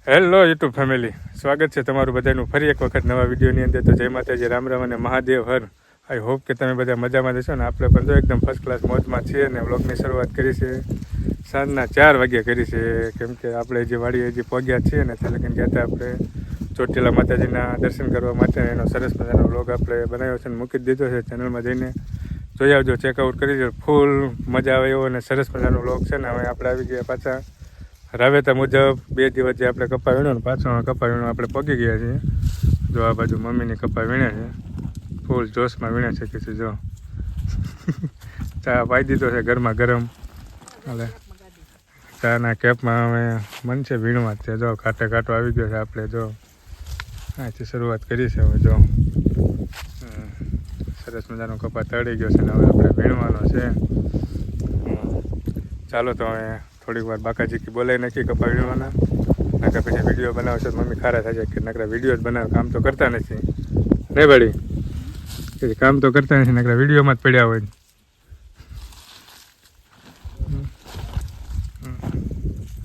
Hello YouTube family, સ્વાગત છે તમારું બધાનું ફરી એક વખત નવા વિડીયોની અંદર. તો જય માતાજી, રામ રામ અને મહાદેવ હર. આઈ હોપ કે તમે બધા મજામાં રહેશો ને. આપણે પણ તો એકદમ ફર્સ્ટ ક્લાસ મોજમાં છીએ ને વ્લોગની શરૂઆત કરી છે સાંજના 4 વાગ્યે કરી છે, કેમ કે આપણે જે વાડીએ જે પહોંચ્યા છીએ ને ત્યાં લગન ગયા હતા આપણે ચોટીલા માતાજીના દર્શન કરવા માટે. એનો સરસ મજાનો વ્લોગ આપણે બનાવ્યો છે અને મૂકી દીધો છે. ચેનલમાં જઈને જોઈ આવજો, ચેકઆઉટ કરી દો. ફૂલ મજા આવે એવો અને સરસ મજાનો વ્લોગ છે ને. હવે આપણે આવી ગયા પાછા રાવેતા મુજબ 2 દિવસ જે આપણે કપા વીણો ને પાછો કપા વીણો આપણે પગી ગયા છીએ. જો આ બાજુ મમ્મીની કપા વીણે છે, ફૂલ જોશમાં વીણે છે કે જો ચા પાઈ દીધો છે ગરમા ગરમ. એટલે ચાના કેપમાં અમે મન છે વીણવા છે. જો કાંટો આવી ગયો છે. આપણે જો અહીંથી શરૂઆત કરી છે. હવે જો સરસ મજાનો કપા તળી ગયો છે ને હવે આપણે વીણવાનો છે. ચાલો તો હવે થોડીક વાર બાકાજી બોલાવી નાખી કપા વીણવાના. નકર પછી વિડીયો બનાવશે તો મમ્મી ખારા થાય છે કે નકરા વિડીયો જ બનાવે, કામ તો કરતા નથી ને ભાઈ. પછી કામ તો કરતા નથી, નકરા વિડીયોમાં જ પડ્યા હોય.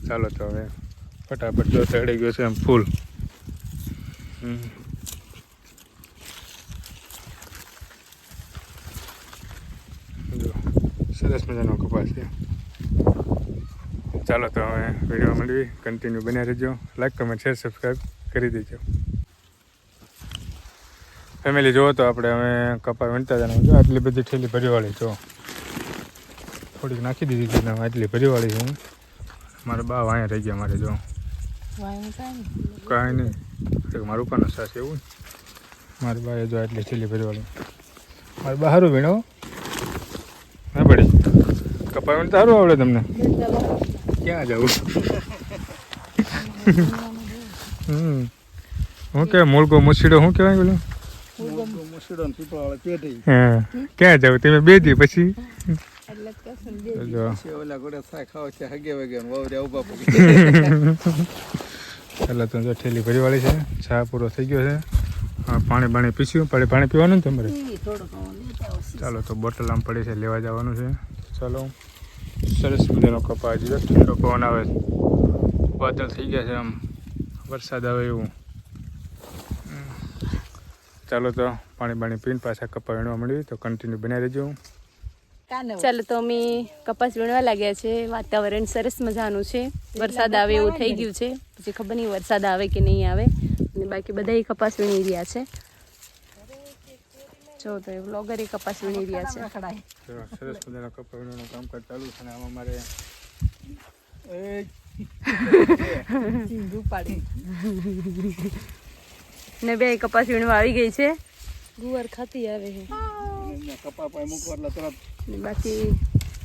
ચાલો તો હવે ફટાફટ જો ચડી ગયો છે એમ ફૂલ. જો સરસ મજાનો કપાસ છે. ચાલો તો હવે વિડીયો મળવી, કન્ટિન્યુ બન્યા રહેજો. લાઈક, કમેન્ટ, શેર, સબસ્ક્રાઈબ કરી દેજો. ફેમિલી જુઓ તો આપણે હવે કપા વીણતા હતા. જો આટલી બધી ઠેલી ભરીવાળી જો થોડીક નાખી દીધી છે ને આટલી ભરીવાળી છે. મારા બા અહીંયા રહી ગયા મારે. જો કાંઈ નહીં, મારું પણ સાસ એવું મારા બાએ જો આટલી ઠેલી ભરીવાળી. મારા બા સારું વીણો હે પડી કપા વીણતા સારું આવડે તમને. ક્યાં જવું? શું કે મૂળગો મુસીડો શું કહેવાય બોલો? હા, ક્યાં જાવ તમે 2 દી પછી? એટલે તો જો ઠેલી ભરીવાળી છે. ચા પૂરો થઈ ગયો છે. પાણી પીસ્યું. પાણી પીવાનું ને તમારે? ચાલો તો બોટલ આમ પડી છે, લેવા જવાનું છે. ચાલો સરસ મજાનો કપા. હજી ઠંડો પવન આવે, વાદળ થઈ ગયા છે, આમ વરસાદ આવે એવું. ચાલો તો પાણી પીને પાછા કપા વીણવા મળ્યું. તો કન્ટિન્યુ બનાવી રહેજો. ચાલો તો અમે કપાસ વીણવા લાગ્યા છે. વાતાવરણ સરસ મજાનું છે, વરસાદ આવે એવું થઈ ગયું છે. પછી ખબર નહીં વરસાદ આવે કે નહીં આવે. અને બાકી બધા કપાસ વીણી રહ્યા છે. જો તો એ વ્લોગર કપાસ વીણી રહ્યા છે. સરસ મજાના કપા વીણવાનું કામકાજ ચાલુ છે. આમાં મારે ને 2 કપાસ વીણવા આવી ગઈ છે. ગુવાર ખાતી આવે છે. બાકી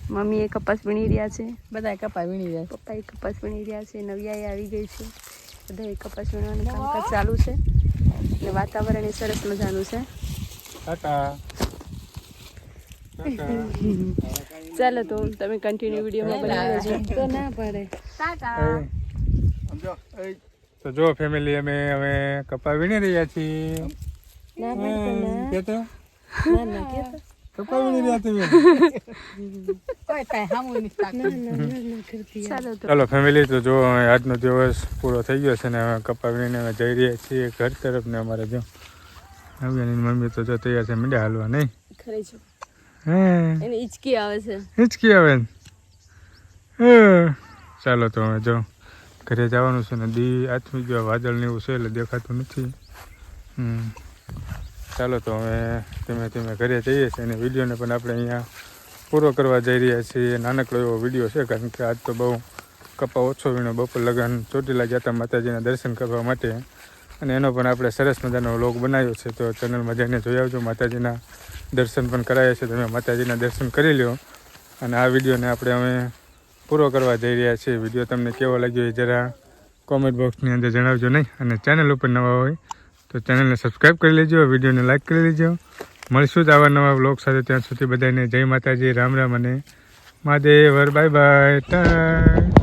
મમ્મી એ કપાસ વીણી રહ્યા છે. બધા કપા વીણી રહ્યા. પપ્પા કપાસ વીણી રહ્યા છે. નવિયાએ આવી ગઈ છે. બધા કપાસ વીણવાનું કામકાજ ચાલુ છે. અને વાતાવરણ એ સરસ મજાનું છે. ચાલો તો તમે કન્ટિન્યુ વિડીયોમાં બનાવી લેજો. તો ના પડે. તો જો ફેમિલી અમે હવે કપા વીણી રહ્યા છીએ. ના પડે. કેતો ના કેતો. કપા વીણી રહ્યા તમે. કોઈ કાઈ હામું નહીં તાકતું. ચાલો તો ચાલો ફેમિલી, તો જો આજનો દિવસ પૂરો થઈ ગયો છે ને હવે કપા વીણીને અમે જઈ રહ્યા છીએ ઘર તરફ. ને અમારે જો નવ્યાની મમ્મી તો જો તૈયાર છે, મીંડા હાલવા નહીં. ખરે છો હે એને હિચકી આવે છે. હિચકી આવે ને. ચાલો તો હવે જો ઘરે જવાનું છે ને દી આથમી ગયો, વાદળ ને એવું છે એટલે દેખાતું નથી. ચાલો તો હવે ધીમે ઘરે જઈએ છીએ અને વિડીયોને પણ આપણે અહીંયા પૂરો કરવા જઈ રહ્યા છીએ. નાનકડો એવો વિડીયો છે, કારણ કે આજ તો બહુ કપા ઓછો વીણો. બપોર લગન ચોટીલા ગયા હતા માતાજીના દર્શન કરવા માટે, અને એનો પણ આપણે સરસ મજાનો વ્લોગ બનાવ્યો છે. તો ચેનલમાં જઈને જોઈ આવજો. માતાજીના દર્શન પણ કરાયા છે, તમે માતાજીના દર્શન કરી લો. અને આ વિડીયોને આપણે અમે પૂરો કરવા જઈ રહ્યા છીએ. વિડીયો તમને કેવો લાગ્યો એ જરા કોમેન્ટ બોક્સની અંદર જણાવજો નહીં. અને ચેનલ ઉપર નવા હોય તો ચેનલને સબસ્ક્રાઈબ કરી લેજો, વિડીયોને લાઈક કરી લેજો. મળશું જ આવા નવા વ્લોગ સાથે. ત્યાં સુધી બધાને જય માતાજી, રામ રામ અને મહાદેવ. Bye bye.